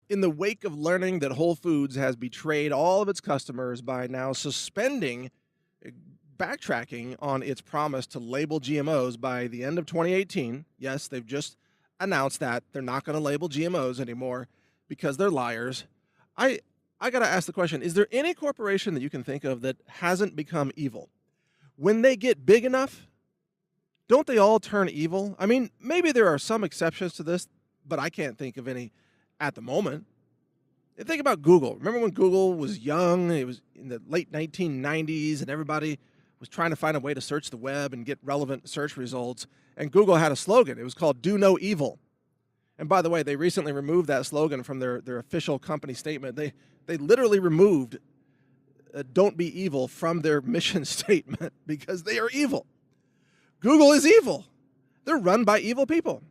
In the wake of learning that Whole Foods has betrayed all of its customers by now suspending uh, backtracking on its promise to label GMOs by the end of 2018. Yes, they've just announced that they're not going to label GMOs anymore because they're liars. I I got to ask the question, is there any corporation that you can think of that hasn't become evil? When they get big enough, don't they all turn evil? I mean, maybe there are some exceptions to this, but I can't think of any at the moment. Think about Google. Remember when Google was young? It was in the late 1990s, and everybody was trying to find a way to search the web and get relevant search results. And Google had a slogan. It was called "Do No Evil." And by the way, they recently removed that slogan from their official company statement. They literally removed "Don't Be Evil" from their mission statement because they are evil. Google is evil. They're run by evil people,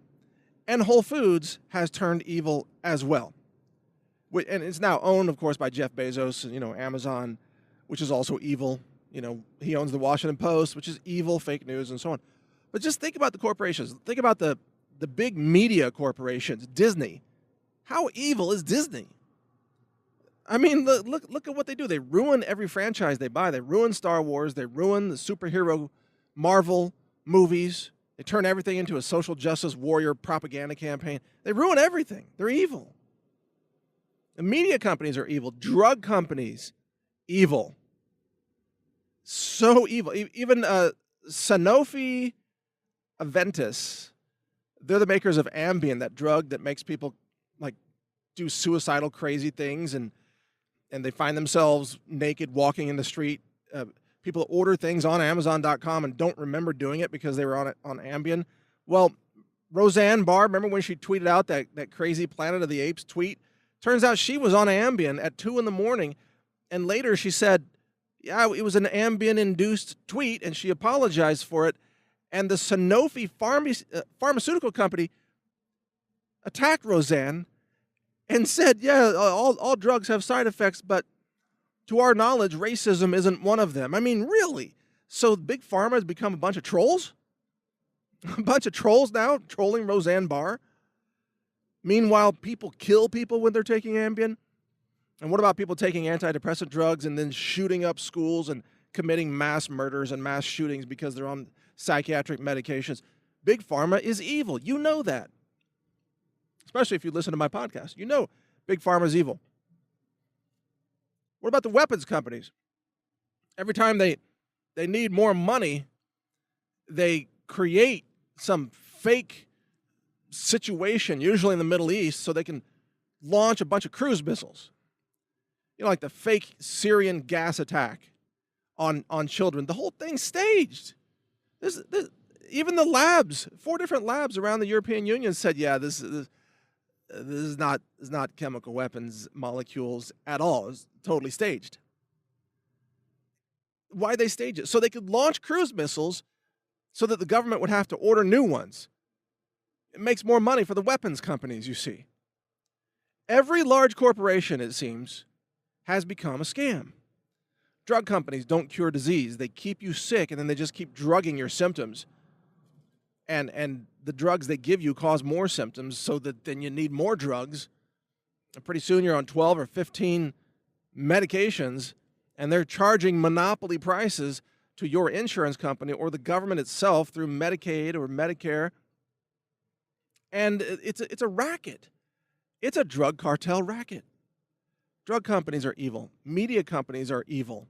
and Whole Foods has turned evil as well. And it's now owned, of course, by Jeff Bezos, Amazon, which is also evil. He owns the Washington Post, which is evil, fake news, and so on. But just think about the corporations. Think about the big media corporations, Disney. How evil is Disney? I mean, look at what they do. They ruin every franchise they buy. They ruin Star Wars. They ruin the superhero Marvel movies. They turn everything into a social justice warrior propaganda campaign. They ruin everything. They're evil. The media companies are evil. Drug companies, evil. So evil. Even Sanofi Aventis, they're the makers of Ambien, that drug that makes people like do suicidal, crazy things, and they find themselves naked walking in the street. People order things on Amazon.com and don't remember doing it because they were on Ambien. Well, Roseanne Barr, remember when she tweeted out that crazy Planet of the Apes tweet? Turns out she was on Ambien at 2 in the morning, and later she said, yeah, it was an Ambien-induced tweet, and she apologized for it. And the Sanofi pharmaceutical company attacked Roseanne and said, yeah, all drugs have side effects, but to our knowledge, racism isn't one of them. I mean, really? So Big Pharma has become a bunch of trolls? A bunch of trolls now trolling Roseanne Barr? Meanwhile, people kill people when they're taking Ambien. And what about people taking antidepressant drugs and then shooting up schools and committing mass murders and mass shootings because they're on psychiatric medications? Big Pharma is evil. You know that. Especially if you listen to my podcast. You know Big Pharma is evil. What about the weapons companies? Every time they need more money, they create some fake situation, usually in the Middle East, so they can launch a bunch of cruise missiles. Like the fake Syrian gas attack on children. The whole thing's staged. Even the labs, 4 different labs around the European Union said, yeah, this is not chemical weapons molecules at all. It's totally staged. Why they stage it? So they could launch cruise missiles so that the government would have to order new ones. It makes more money for the weapons companies, you see. Every large corporation, it seems, has become a scam. Drug companies don't cure disease. They keep you sick, and then they just keep drugging your symptoms. And the drugs they give you cause more symptoms, so that then you need more drugs. And pretty soon you're on 12 or 15 medications, and they're charging monopoly prices to your insurance company or the government itself through Medicaid or Medicare. And it's a racket. It's a drug cartel racket. Drug companies are evil. Media companies are evil.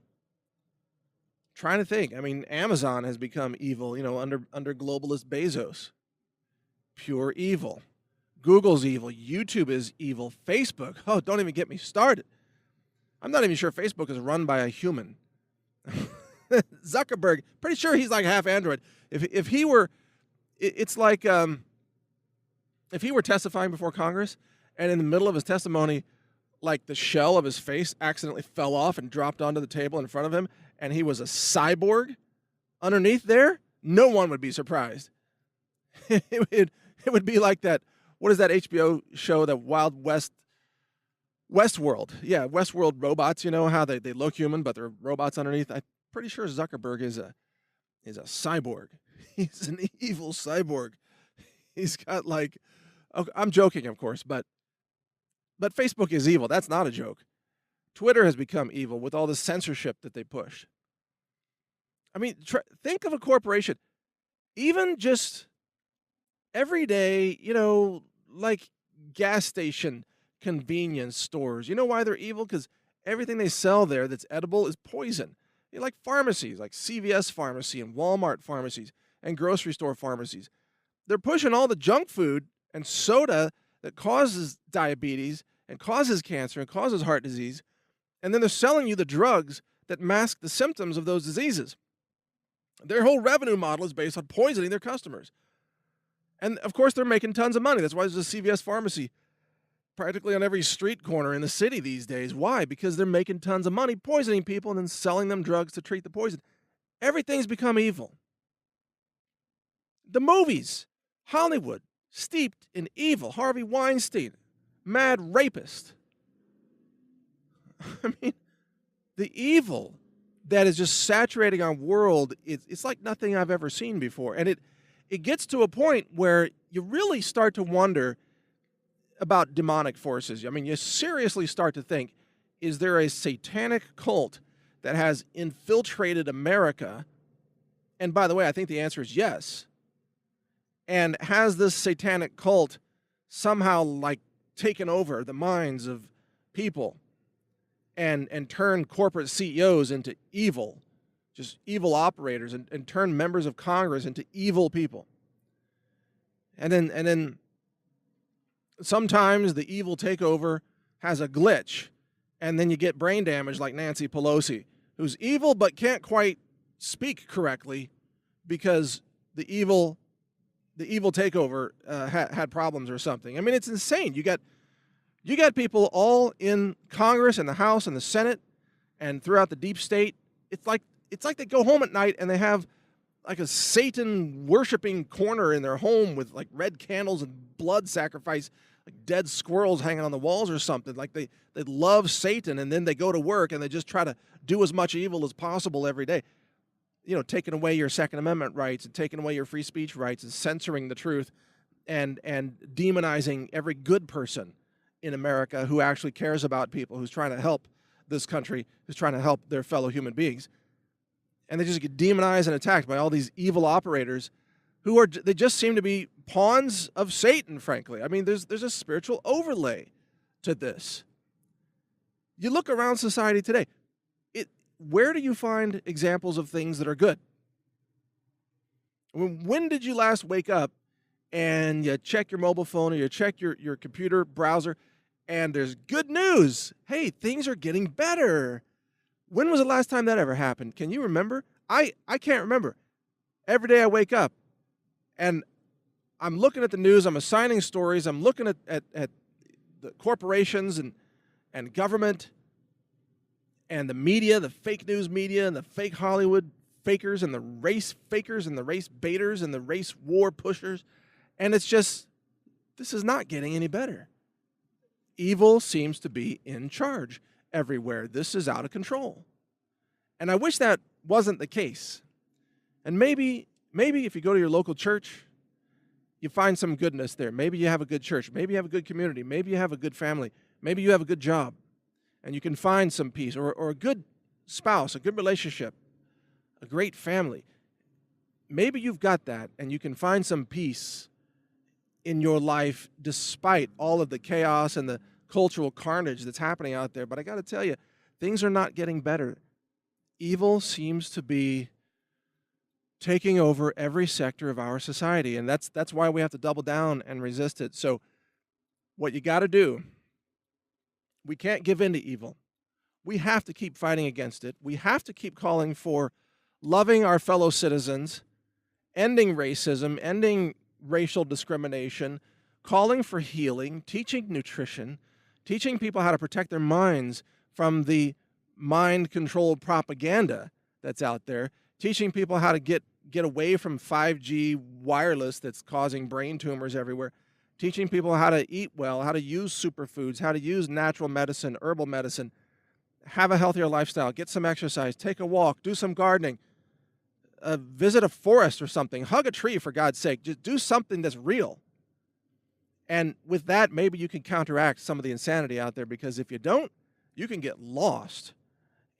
Trying to think. I mean, Amazon has become evil, under globalist Bezos. Pure evil. Google's evil. YouTube is evil. Facebook, oh, don't even get me started. I'm not even sure Facebook is run by a human. Zuckerberg, pretty sure he's like half Android. If he were, it's like if he were testifying before Congress, and in the middle of his testimony, like the shell of his face accidentally fell off and dropped onto the table in front of him, and he was a cyborg underneath there, no one would be surprised. It would be like that, what is that HBO show, that Wild Westworld? Yeah, Westworld robots, how they look human, but they're robots underneath. I'm pretty sure Zuckerberg is a cyborg. He's an evil cyborg. He's got I'm joking, of course, but But Facebook is evil. That's not a joke. Twitter has become evil with all the censorship that they push. I mean, think of a corporation, even just everyday, like gas station convenience stores. You know why they're evil? Because everything they sell there that's edible is poison. Like pharmacies, like CVS pharmacy and Walmart pharmacies and grocery store pharmacies. They're pushing all the junk food and soda that causes diabetes and causes cancer and causes heart disease. And then they're selling you the drugs that mask the symptoms of those diseases. Their whole revenue model is based on poisoning their customers. And of course, they're making tons of money. That's why there's a CVS pharmacy practically on every street corner in the city these days. Why? Because they're making tons of money poisoning people and then selling them drugs to treat the poison. Everything's become evil. The movies, Hollywood, steeped in evil. Harvey Weinstein, mad rapist. I mean, the evil that is just saturating our world, it's like nothing I've ever seen before. And it gets to a point where you really start to wonder about demonic forces. I mean, you seriously start to think, is there a satanic cult that has infiltrated America? And by the way, I think the answer is yes. And has this satanic cult somehow like taken over the minds of people and turned corporate CEOs into evil, just evil operators, and turned members of Congress into evil people? And then sometimes the evil takeover has a glitch, and then you get brain damage like Nancy Pelosi, who's evil but can't quite speak correctly because the evil takeover had problems or something. I mean, it's insane. You got people all in Congress and the House and the Senate and throughout the deep state. It's like they go home at night and they have like a Satan worshiping corner in their home with like red candles and blood sacrifice, like dead squirrels hanging on the walls or something. Like they love Satan, and then they go to work and they just try to do as much evil as possible every day. Taking away your Second Amendment rights and taking away your free speech rights and censoring the truth and demonizing every good person in America who actually cares about people, who's trying to help this country, who's trying to help their fellow human beings. And they just get demonized and attacked by all these evil operators they just seem to be pawns of Satan, frankly. I mean, there's a spiritual overlay to this. You look around society today, where do you find examples of things that are good? When did you last wake up and you check your mobile phone or you check your computer browser and there's good news? Hey, things are getting better. When was the last time that ever happened? Can you remember? I can't remember. Every day I wake up and I'm looking at the news, I'm assigning stories, I'm looking at the corporations and government and the media, the fake news media and the fake Hollywood fakers and the race fakers and the race baiters and the race war pushers. And it's just, this is not getting any better. Evil seems to be in charge everywhere. This is out of control. And I wish that wasn't the case. And maybe if you go to your local church, you find some goodness there. Maybe you have a good church. Maybe you have a good community. Maybe you have a good family. Maybe you have a good job. And you can find some peace, or a good spouse, a good relationship, a great family. Maybe you've got that, and you can find some peace in your life despite all of the chaos and the cultural carnage that's happening out there. But I got to tell you, things are not getting better. Evil seems to be taking over every sector of our society, and that's why we have to double down and resist it. So what you got to do, we can't give in to evil. We have to keep fighting against it. We have to keep calling for loving our fellow citizens, ending racism, ending racial discrimination, calling for healing, teaching nutrition, teaching people how to protect their minds from the mind-controlled propaganda that's out there, teaching people how to get away from 5G wireless that's causing brain tumors everywhere, teaching people how to eat well, how to use superfoods, how to use natural medicine, herbal medicine, have a healthier lifestyle, get some exercise, take a walk, do some gardening, visit a forest or something, hug a tree for God's sake, just do something that's real. And with that, maybe you can counteract some of the insanity out there, because if you don't, you can get lost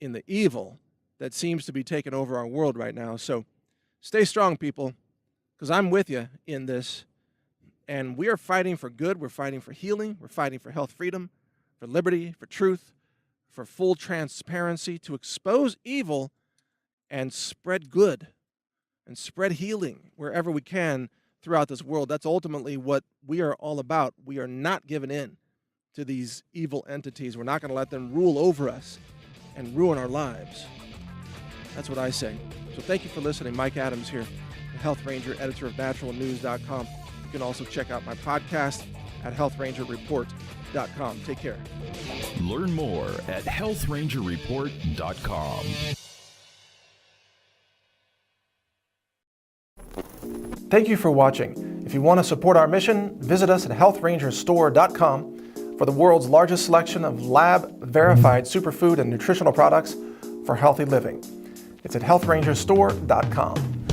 in the evil that seems to be taking over our world right now. So stay strong, people, because I'm with you in this. And we are fighting for good. We're fighting for healing. We're fighting for health freedom, for liberty, for truth, for full transparency, to expose evil and spread good and spread healing wherever we can throughout this world. That's ultimately what we are all about. We are not giving in to these evil entities. We're not going to let them rule over us and ruin our lives. That's what I say. So thank you for listening. Mike Adams here, the Health Ranger, editor of NaturalNews.com. You can also check out my podcast at healthrangerreport.com. Take care. Learn more at healthrangerreport.com. Thank you for watching. If you want to support our mission, visit us at healthrangerstore.com for the world's largest selection of lab-verified superfood and nutritional products for healthy living. It's at healthrangerstore.com.